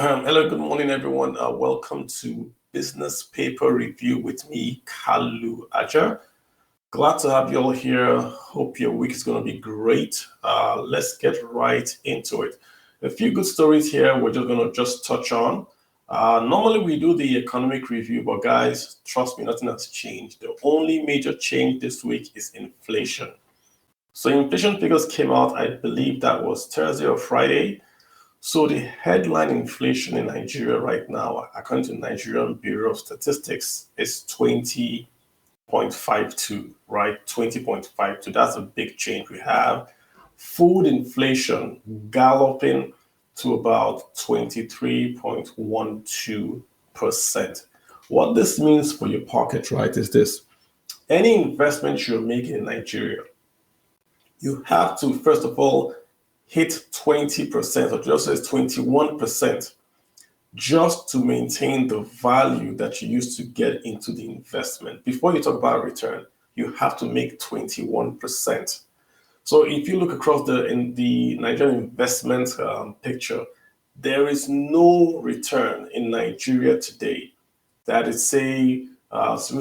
Hello, good morning, everyone. Welcome to Business Paper Review with me, Kalu Aja. Glad to have you all here. Hope your week is going to be great. Let's get right into it. A few good stories here we're just going to touch on. Normally we do the economic review, but guys, trust me, nothing has changed. The only major change this week is inflation. So inflation figures came out, I believe that was Thursday or Friday. So the headline inflation in Nigeria right now, according to Nigerian Bureau of Statistics, is 20.52, right? 20.52. That's a big change. We have food inflation galloping to about 23.12%. What this means for your pocket, right, is this. Any investment you're making in Nigeria, you have to, first of all, hit 20%, or just as 21%, just to maintain the value that you used to get into the investment. Before you talk about return, you have to make 21%. So if you look across in the Nigerian investment picture, there is no return in Nigeria today that is we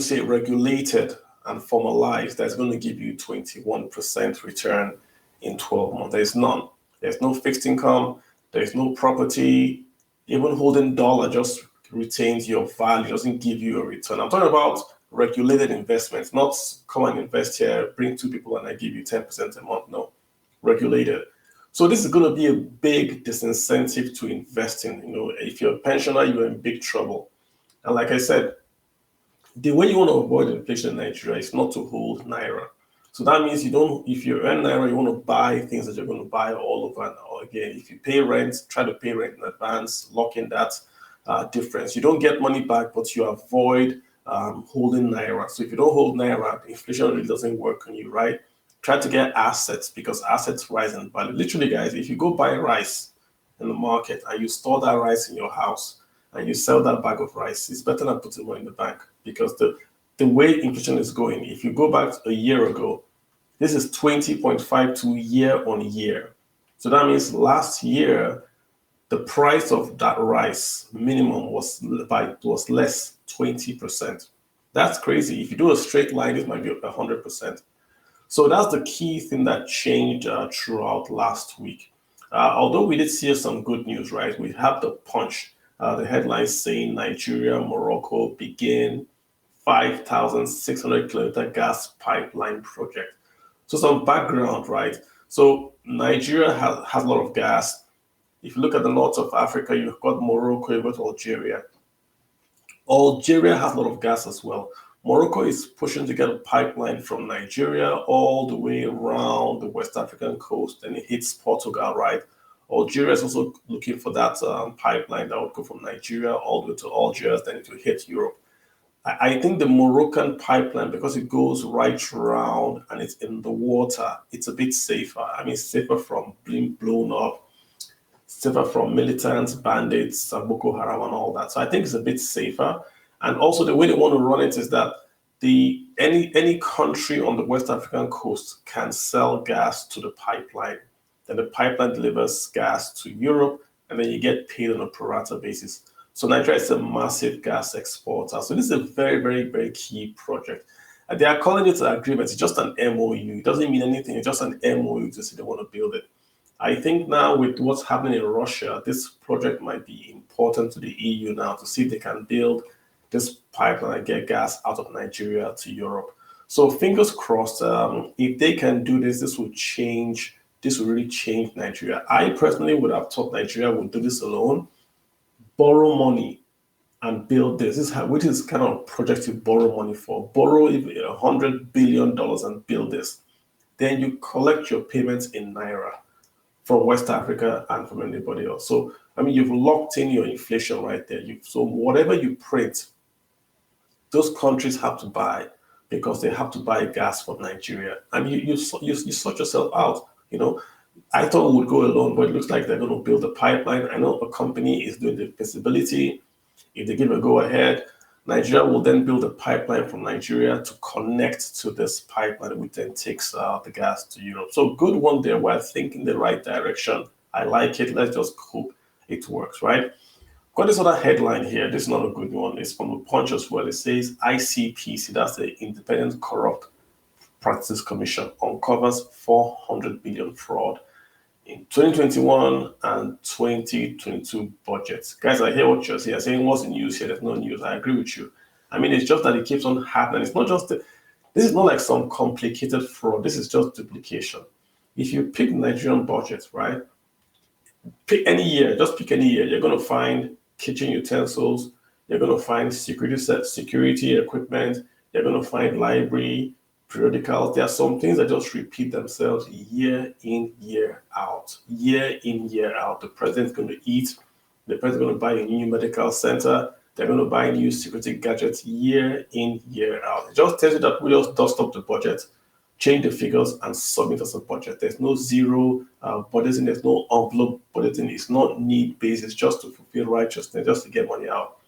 say regulated and formalized that's going to give you 21% return in 12 months. There's none. There's no fixed income. There's no property. Even holding dollar just retains your value, doesn't give you a return. I'm talking about regulated investments, not come and invest here, bring two people and I give you 10% a month. No, regulated. So this is going to be a big disincentive to investing. If you're a pensioner, you're in big trouble. And like I said, the way you want to avoid inflation in Nigeria is not to hold Naira. So that means if you earn Naira, you want to buy things that you're going to buy all over and all again. If you pay rent, try to pay rent in advance, lock in that difference. You don't get money back, but you avoid holding Naira. So if you don't hold Naira, inflation really doesn't work on you, right? Try to get assets because assets rise in value. Literally, guys, if you go buy rice in the market and you store that rice in your house and you sell that bag of rice, it's better than putting money in the bank because the way inflation is going, if you go back a year ago, this is 20.52 year on year. So that means last year, the price of that rice minimum was less 20%. That's crazy. If you do a straight line, it might be 100%. So that's the key thing that changed throughout last week. Although we did see some good news, right? We have the punch, the headlines saying Nigeria, Morocco begin 5,600 kilometer gas pipeline project. So some background, right? So Nigeria has a lot of gas. If you look at the north of Africa, you've got Morocco, you've got Algeria. Algeria has a lot of gas as well. Morocco is pushing to get a pipeline from Nigeria all the way around the West African coast, and it hits Portugal, right? Algeria is also looking for that pipeline that would go from Nigeria all the way to Algiers, then it will hit Europe. I think the Moroccan pipeline, because it goes right around and it's in the water, it's a bit safer. I mean, safer from being blown up, safer from militants, bandits, Boko Haram and all that. So I think it's a bit safer. And also the way they want to run it is that any country on the West African coast can sell gas to the pipeline. Then the pipeline delivers gas to Europe, and then you get paid on a pro rata basis. So Nigeria is a massive gas exporter. So this is a very, very, very key project. And they are calling it an agreement. It's just an MOU. It doesn't mean anything. It's just an MOU to say they want to build it. I think now with what's happening in Russia, this project might be important to the EU now to see if they can build this pipeline and get gas out of Nigeria to Europe. So fingers crossed, if they can do this, this will really change Nigeria. I personally would have thought Nigeria would do this alone, borrow money and build this. Which is kind of project you borrow money for. Borrow $100 billion and build this. Then you collect your payments in Naira from West Africa and from anybody else. So, I mean, you've locked in your inflation right there. So whatever you print, those countries have to buy because they have to buy gas from Nigeria. I mean, you sort yourself out, I thought we would go alone, but it looks like they're going to build a pipeline. I know a company is doing the feasibility. If they give a go ahead, Nigeria will then build a pipeline from Nigeria to connect to this pipeline, which then takes the gas to Europe. So good one there. We're thinking the right direction. I like it. Let's just hope it works, right? Got this other headline here. This is not a good one. It's from the Punch as well. It says ICPC, that's the Independent Corrupt Practices Commission, uncovers 400 billion fraud in 2021 and 2022 budgets. Guys, I hear what you're saying. You're saying, what's the news here? There's no news. I agree with you. I mean, it's just that it keeps on happening. It's not just, this is not like some complicated fraud. This is just duplication. If you pick Nigerian budgets, right? Pick any year, just pick any year. You're going to find kitchen utensils. You're going to find security equipment. You're going to find library, periodicals. There are some things that just repeat themselves year in, year out. Year in, year out. The president's going to eat. The president's going to buy a new medical center. They're going to buy new security gadgets year in, year out. It just tells you that we just dust up the budget, change the figures, and submit as a budget. There's no zero budgeting. There's no envelope budgeting. It's not need-based. It's just to fulfill righteousness, just to get money out.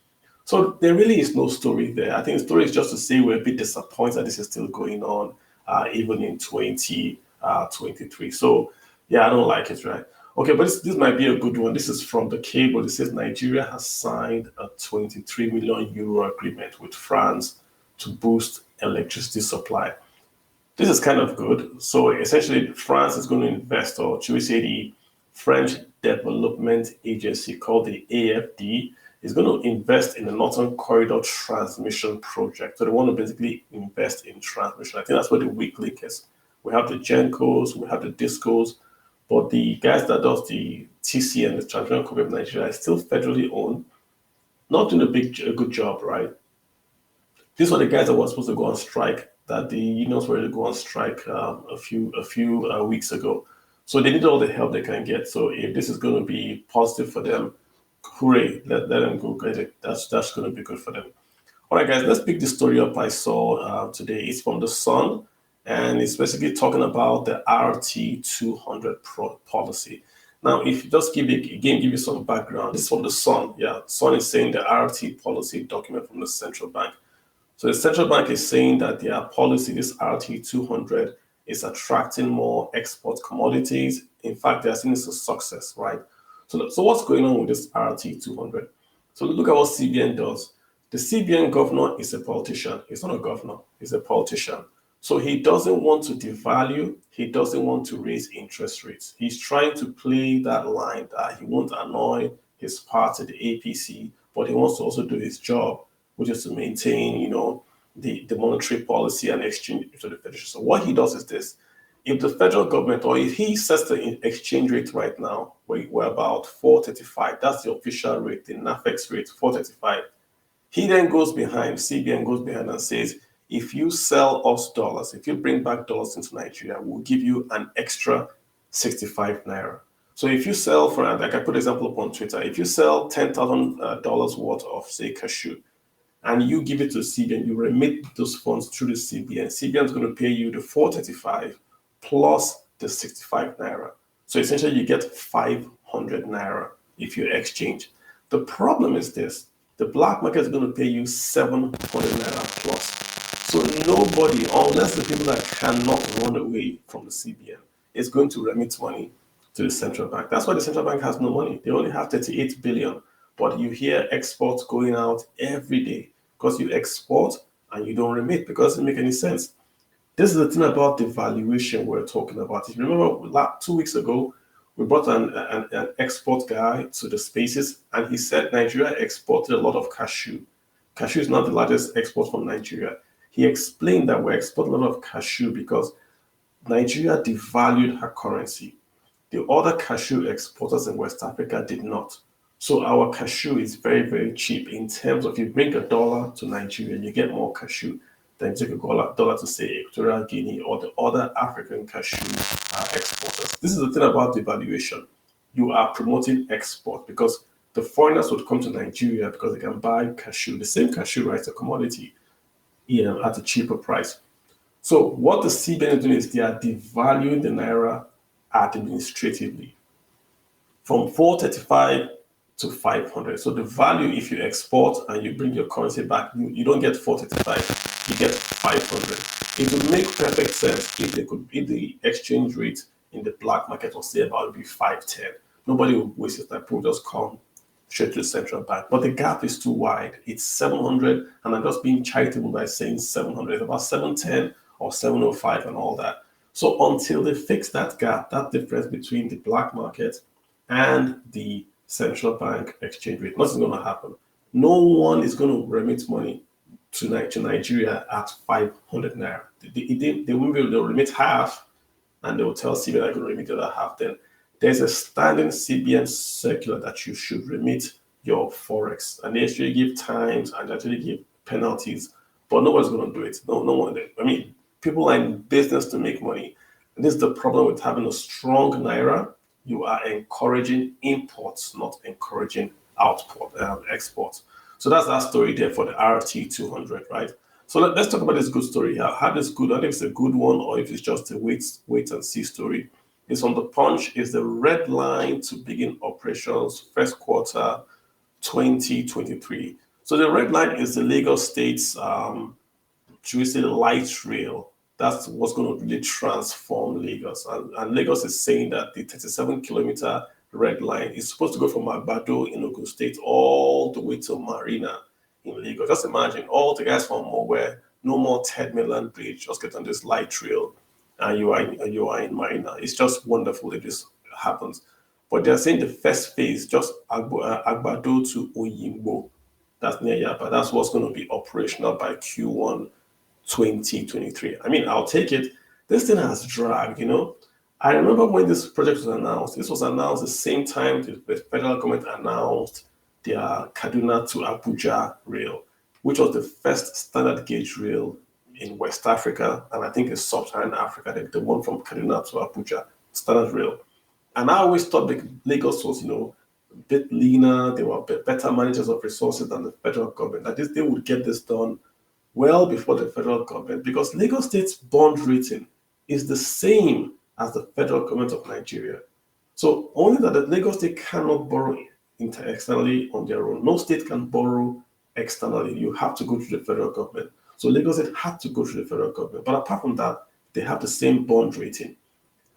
So there really is no story there. I think the story is just to say we're a bit disappointed that this is still going on, even in 2023. So yeah, I don't like it, right? Okay, but this might be a good one. This is from the Cable. It says Nigeria has signed a 23 million euro agreement with France to boost electricity supply. This is kind of good. So essentially, France is going to invest, or should we say the French Development Agency called the AFD is going to invest in the Northern Corridor transmission project. So they want to basically invest in transmission. I think that's where the weak link is. We have the GENCOs, we have the DISCOs, but the guys that does the TCN, the Transmission Company of Nigeria, is still federally owned, not doing a good job, right? These were the guys that were supposed to go on strike, that the unions were to go on strike a few weeks ago. So they need all the help they can get. So if this is going to be positive for them, hooray, let them go get it. That's going to be good for them. All right, guys, let's pick the story up I saw today. It's from The Sun, and it's basically talking about the RT200 policy. Now, if you just give you some background, this is from The Sun. Yeah, Sun is saying the RT policy document from the central bank. So the central bank is saying that their policy, this RT200, is attracting more export commodities. In fact, they're seeing this as a success, right? So what's going on with this RT200? So look at what CBN does. The CBN governor is a politician. He's not a governor. He's a politician. So he doesn't want to devalue. He doesn't want to raise interest rates. He's trying to play that line that he won't annoy his party, the APC, but he wants to also do his job, which is to maintain, the monetary policy and exchange to the federation. So what he does is this. If the federal government, or if he sets the exchange rate right now, we're about 435, that's the official rate, the NAFEX rate, 435. He then goes behind, CBN goes behind and says, if you sell us dollars, if you bring back dollars into Nigeria, we'll give you an extra 65 naira. So if you sell, for like I put an example up on Twitter, if you sell $10,000 worth of, say, cashew, and you give it to CBN, you remit those funds through the CBN. CBN is going to pay you the 435 plus the 65 naira. So essentially you get 500 naira if you exchange. The problem is this, the black market is going to pay you 700 naira plus. So nobody, unless the people that cannot run away from the CBN, is going to remit money to the central bank. That's why the central bank has no money. They only have 38 billion, but you hear exports going out every day because you export and you don't remit because it doesn't make any sense. This is the thing about the valuation we're talking about. If you remember 2 weeks ago, we brought an export guy to the spaces, and he said Nigeria exported a lot of cashew. Cashew is not the largest export from Nigeria. He explained that we export a lot of cashew because Nigeria devalued her currency. The other cashew exporters in West Africa did not. So our cashew is very, very cheap in terms of, if you bring $1 to Nigeria, you get more cashew than take $1 to, say, Equatorial Guinea or the other African cashew exporters. This is the thing about devaluation. You are promoting export because the foreigners would come to Nigeria because they can buy cashew. The same cashew, right, is a commodity, at a cheaper price. So what the CBN is doing is they are devaluing the naira administratively from 435 to 500. So the value, if you export and you bring your currency back, you don't get 435, you get 500. It would make perfect sense if the exchange rate in the black market was say about 510. Nobody would waste his time. People just come, straight to the central bank. But the gap is too wide. It's 700, and I'm just being charitable by saying 700. It's about 710 or 705 and all that. So until they fix that gap, that difference between the black market and the central bank exchange rate, nothing's going to happen. No one is going to remit money to Nigeria at 500 naira. They won't be able to remit half, and they will tell CBN they're going to remit the other half. Then there's a standing CBN circular that you should remit your forex, and they actually give times and actually give penalties, but no one's going to do it. No one. I mean, people are in business to make money. And this is the problem with having a strong naira. You are encouraging imports, not encouraging exports. So that's that story there for the RT200, right? So let's talk about this good story here. How this good, I think it's a good one, or if it's just a wait and see story. It's on the Punch. Is the red line to begin operations first quarter 2023. So the red line is the Lagos State's, should we say, light rail. That's what's going to really transform Lagos. And Lagos is saying that the 37-kilometer red line is supposed to go from Agbado in Ogun State all the way to Marina in Lagos. Just imagine all the guys from Mowe, no more Third Mainland Bridge, just get on this light rail, and you are in Marina. It's just wonderful if this happens. But they're saying the first phase, just Agbado to Oyingbo, that's near Yaba. That's what's going to be operational by Q1 2023. I mean, I'll take it. This thing has dragged, you know. I remember when this project was announced. This was announced the same time the federal government announced their Kaduna to Abuja rail, which was the first standard gauge rail in West Africa, and I think in Sub-Saharan Africa, the one from Kaduna to Abuja, standard rail. And I always thought that Lagos was, a bit leaner. They were better managers of resources than the federal government. That they would get this done well before the federal government, because Lagos State's bond rating is the same as the federal government of Nigeria. So only that the Lagos State cannot borrow externally on their own. No state can borrow externally. You have to go through the federal government. So Lagos State had to go through the federal government. But apart from that, they have the same bond rating.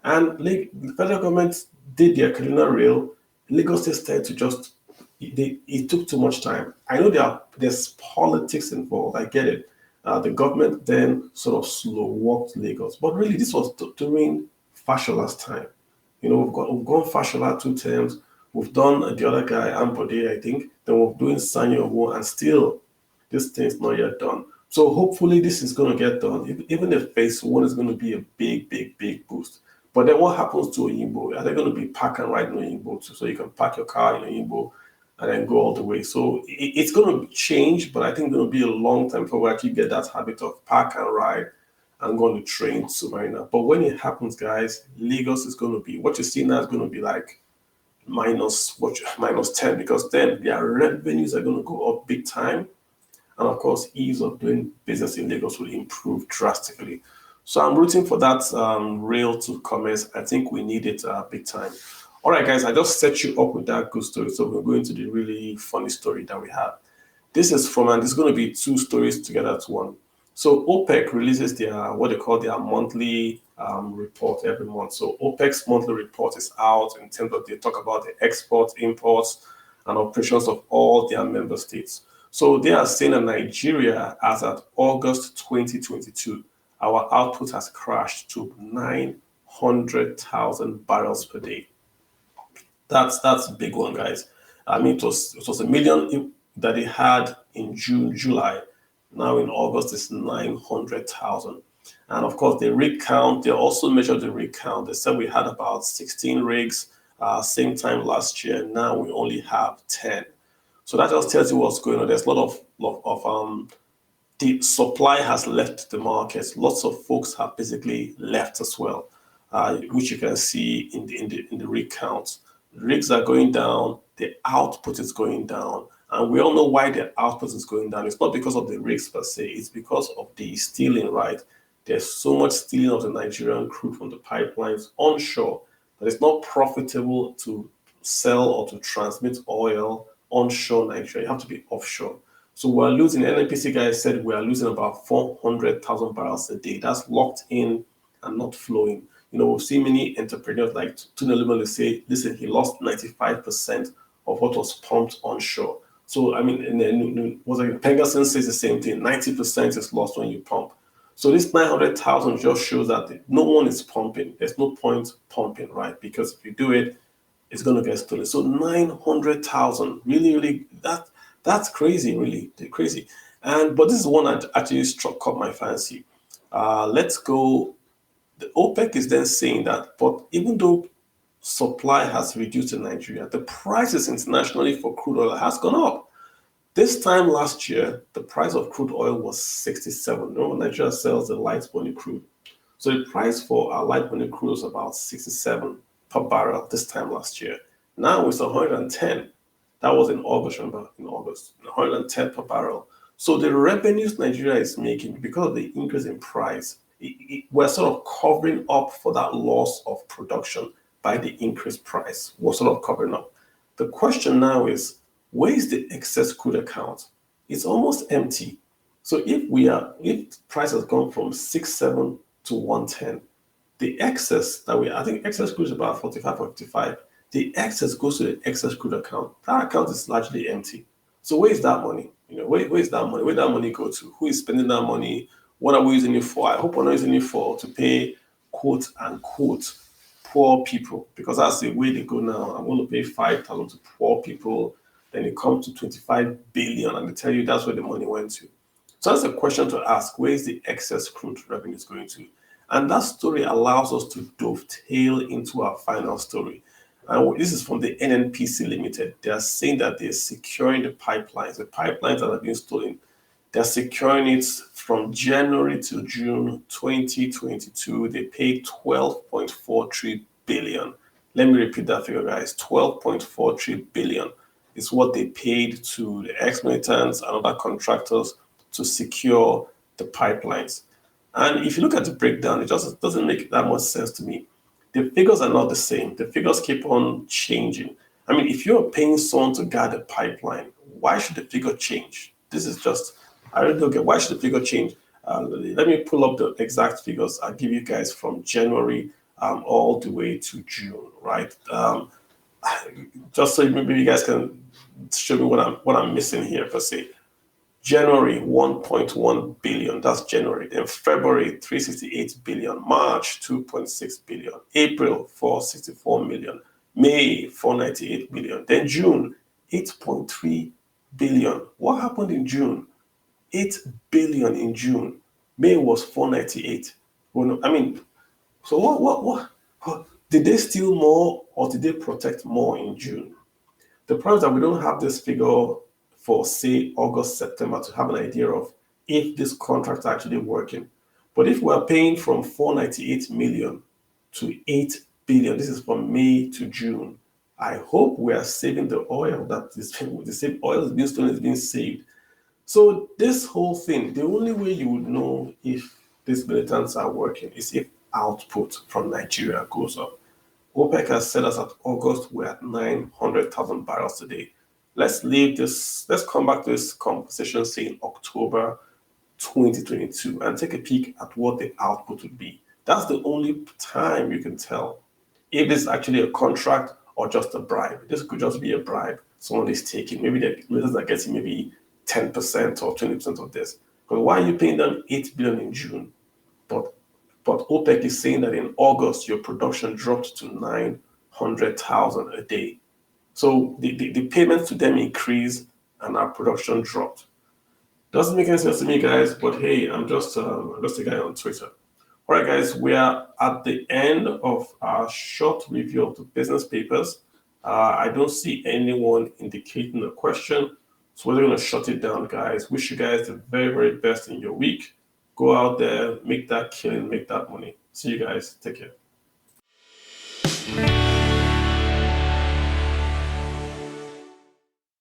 And the federal government did their Kaduna rail. Lagos State started to just, it took too much time. I know there's politics involved. I get it. The government then sort of slow walked Lagos. But really, this was during Fashola's time. We've gone Fashola 2 terms. We've done the other guy, Ambode, I think. Then we're doing Sanyo, and still, this thing's not yet done. So hopefully this is going to get done. Even if phase 1 is going to be a big, big, big boost. But then what happens to Oyingbo? Are they going to be park and ride in Oyingbo too? So you can park your car in Oyingbo and then go all the way. So it's going to change, but I think it's going to be a long time before we actually get that habit of park and ride and go on the train to Marina. But when it happens, guys, Lagos is going to be, what you see now is going to be like minus 10, because then their revenues are going to go up big time. And of course, ease of doing business in Lagos will improve drastically. So I'm rooting for that rail to commence. I think we need it big time. All right, guys, I just set you up with that good story. So we're going to the really funny story that we have. This is from, and it's going to be 2 stories together as one. So OPEC releases their, what they call their monthly report every month. So OPEC's monthly report is out in terms of, they talk about the exports, imports, and operations of all their member states. So they are saying that Nigeria, as at August 2022, our output has crashed to 900,000 barrels per day. That's a big one, guys. I mean, it was a million that they had in June, July. Now in August, it's 900,000. And of course, the rig count, they also measured the rig count. They said we had about 16 rigs same time last year. Now we only have 10. So that just tells you what's going on. There's a lot of the supply has left the market. Lots of folks have basically left as well, which you can see in the rig count. The rigs are going down. The output is going down. And we all know why the output is going down. It's not because of the rigs per se. It's because of the stealing, right? There's so much stealing of the Nigerian crude from the pipelines onshore that it's not profitable to sell or to transmit oil onshore Nigeria. You have to be offshore. So we're losing, the NNPC guys said we are losing about 400,000 barrels a day. That's locked in and not flowing. We've seen many entrepreneurs like Tunelumelu say, listen, he lost 95% of what was pumped onshore. So, I mean, and then was like Pengerson says the same thing, 90% is lost when you pump. So this 900,000 just shows that no one is pumping. There's no point pumping, right? Because if you do it, it's going to get stolen. So 900,000, really, that's crazy, really crazy. But this is one that actually caught my fancy. Let's go. The OPEC is then saying that, but even though supply has reduced in Nigeria, the prices internationally for crude oil has gone up. This time last year, the price of crude oil was 67. Remember, Nigeria sells the light money crude. So the price for our light money crude was about 67 per barrel this time last year. Now it's 110. That was in August, remember, in August, 110 per barrel. So the revenues Nigeria is making because of the increase in price, we're sort of covering up for that loss of production by the increased price. We're sort of covering up. The question now is, where is the excess crude account? It's almost empty. So if price has gone from 67 to 110, the excess I think excess crude is about 45 or 55. The excess goes to the excess crude account. That account is largely empty. So where is that money? Where is that money? Where did that money go to? Who is spending that money? What are we using it for? I hope we're not using it for to pay quote unquote poor people, because that's the way they go now. I'm going to pay 5,000 to poor people. Then it comes to 25 billion, and they tell you that's where the money went to. So that's a question to ask. Where is the excess crude revenues going to? And that story allows us to dovetail into our final story. And this is from the NNPC Limited. They are saying that they're securing the pipelines. The pipelines that have been stolen, they're securing it from January to June 2022. They paid 12.43 billion. Let me repeat that figure, guys. 12.43 billion is what they paid to the ex-militants and other contractors to secure the pipelines. And if you look at the breakdown, it just doesn't make that much sense to me. The figures are not the same. The figures keep on changing. I mean, if you're paying someone to guard a pipeline, why should the figure change? This is just, I really don't get why should the figure change. Let me pull up the exact figures. I'll give you guys from January all the way to June, right? Just so maybe you guys can show me what I'm missing here per se. January 1.1 billion, that's January. Then February 368 billion, March 2.6 billion, April 464 million, May 498 million, then June 8.3 billion. What happened in June? 8 billion in June. May was 498. Well, I mean, so what? Did they steal more or did they protect more in June? The problem is that we don't have this figure for, say, August, September to have an idea of if this contract is actually working. But if we're paying from 498 million to 8 billion, this is from May to June, I hope we are saving the oil that is the same oil is being stolen, is being saved. So this whole thing, the only way you would know if these militants are working is if output from Nigeria goes up. OPEC has said us at August we're at 900,000 barrels a day. Let's come back to this conversation, say in October 2022, and take a peek at what the output would be. That's the only time you can tell if it's actually a contract or just a bribe. This could just be a bribe someone is taking. Maybe the militants are getting maybe 10% or 20% of this. But why are you paying them 8 billion in June? But OPEC is saying that in August, your production dropped to 900,000 a day. So the payments to them increased and our production dropped. Doesn't make any sense to me, guys, but hey, I'm just a guy on Twitter. All right, guys, we are at the end of our short review of the business papers. I don't see anyone indicating a question, so we're going to shut it down, guys. Wish you guys the very, very best in your week. Go out there, make that killing, make that money. See you guys. Take care.